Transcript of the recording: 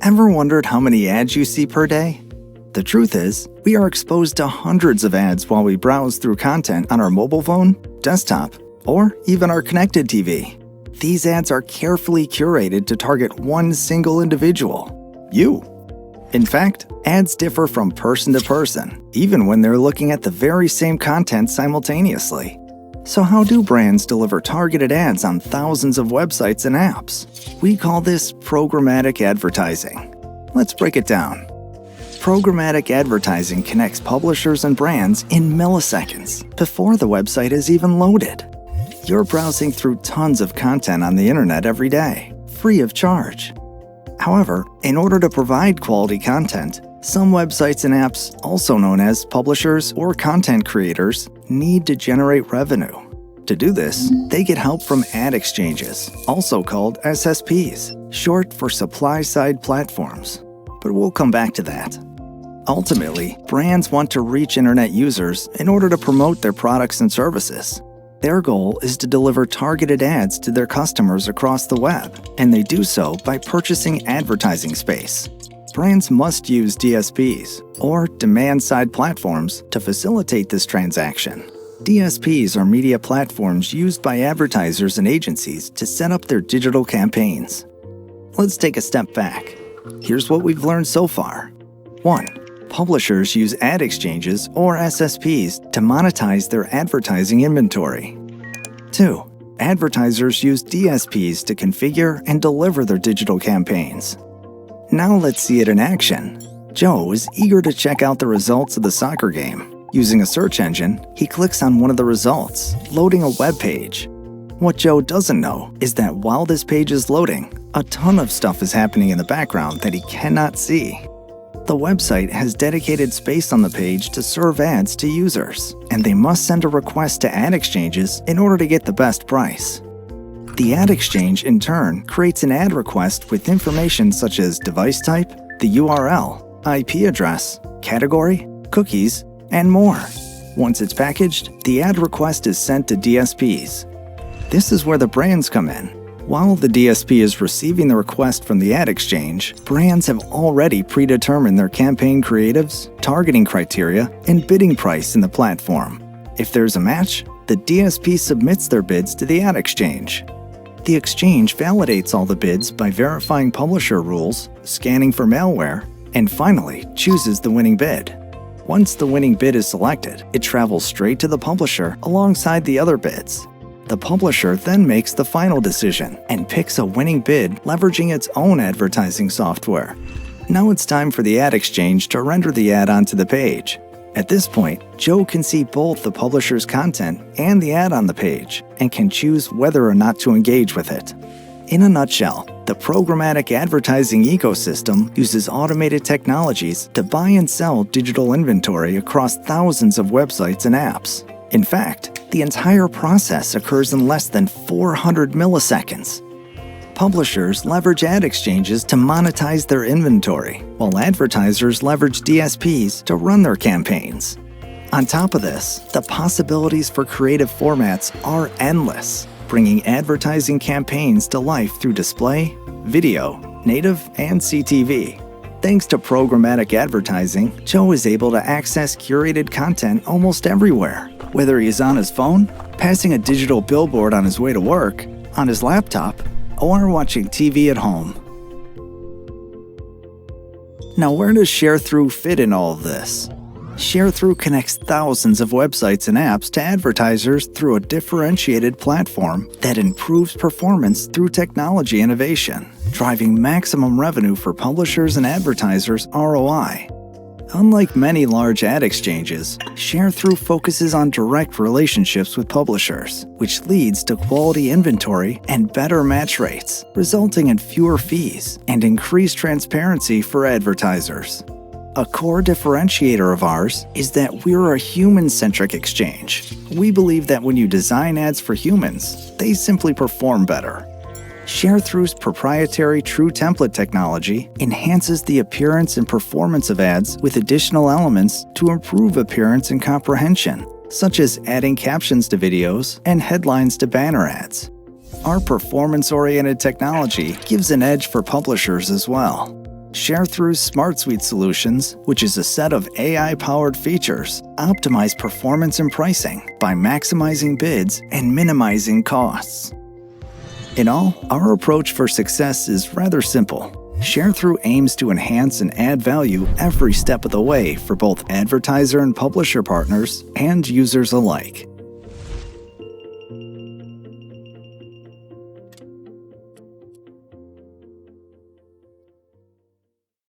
Ever wondered how many ads you see per day? The truth is, we are exposed to hundreds of ads while we browse through content on our mobile phone, desktop, or even our connected TV. These ads are carefully curated to target one single individual, you. In fact, ads differ from person to person, even when they're looking at the very same content simultaneously. So how do brands deliver targeted ads on thousands of websites and apps? We call this programmatic advertising. Let's break it down. Programmatic advertising connects publishers and brands in milliseconds before the website is even loaded. You're browsing through tons of content on the internet every day, free of charge. However, in order to provide quality content, some websites and apps, also known as publishers or content creators, need to generate revenue. To do this, they get help from ad exchanges, also called SSPs, short for supply-side platforms. But we'll come back to that. Ultimately, brands want to reach internet users in order to promote their products and services. Their goal is to deliver targeted ads to their customers across the web, and they do so by purchasing advertising space. Brands must use DSPs, or demand-side platforms, to facilitate this transaction. DSPs are media platforms used by advertisers and agencies to set up their digital campaigns. Let's take a step back. Here's what we've learned so far. 1. Publishers use ad exchanges or SSPs to monetize their advertising inventory. 2. Advertisers use DSPs to configure and deliver their digital campaigns. Now let's see it in action. Joe is eager to check out the results of the soccer game. Using a search engine, he clicks on one of the results, loading a web page. What Joe doesn't know is that while this page is loading, a ton of stuff is happening in the background that he cannot see. The website has dedicated space on the page to serve ads to users, and they must send a request to ad exchanges in order to get the best price. The ad exchange, in turn, creates an ad request with information such as device type, the URL, IP address, category, cookies, and more. Once it's packaged, the ad request is sent to DSPs. This is where the brands come in. While the DSP is receiving the request from the ad exchange, brands have already predetermined their campaign creatives, targeting criteria, and bidding price in the platform. If there's a match, the DSP submits their bids to the ad exchange. The exchange validates all the bids by verifying publisher rules, scanning for malware, and finally chooses the winning bid. Once the winning bid is selected, it travels straight to the publisher alongside the other bids. The publisher then makes the final decision and picks a winning bid leveraging its own advertising software. Now it's time for the ad exchange to render the ad onto the page. At this point, Joe can see both the publisher's content and the ad on the page and can choose whether or not to engage with it. In a nutshell, the programmatic advertising ecosystem uses automated technologies to buy and sell digital inventory across thousands of websites and apps. In fact, the entire process occurs in less than 400 milliseconds. Publishers leverage ad exchanges to monetize their inventory, while advertisers leverage DSPs to run their campaigns. On top of this, the possibilities for creative formats are endless, bringing advertising campaigns to life through display, video, native, and CTV. Thanks to programmatic advertising, Joe is able to access curated content almost everywhere. Whether he is on his phone, passing a digital billboard on his way to work, on his laptop, or watching TV at home. Now, where does Sharethrough fit in all of this? Sharethrough connects thousands of websites and apps to advertisers through a differentiated platform that improves performance through technology innovation, driving maximum revenue for publishers and advertisers' ROI. Unlike many large ad exchanges, Sharethrough focuses on direct relationships with publishers, which leads to quality inventory and better match rates, resulting in fewer fees and increased transparency for advertisers. A core differentiator of ours is that we're a human-centric exchange. We believe that when you design ads for humans, they simply perform better. Sharethrough's proprietary True Template technology enhances the appearance and performance of ads with additional elements to improve appearance and comprehension, such as adding captions to videos and headlines to banner ads. Our performance-oriented technology gives an edge for publishers as well. Sharethrough's Smart Suite solutions, which is a set of AI-powered features, optimize performance and pricing by maximizing bids and minimizing costs. In all, our approach for success is rather simple. Sharethrough aims to enhance and add value every step of the way for both advertiser and publisher partners and users alike.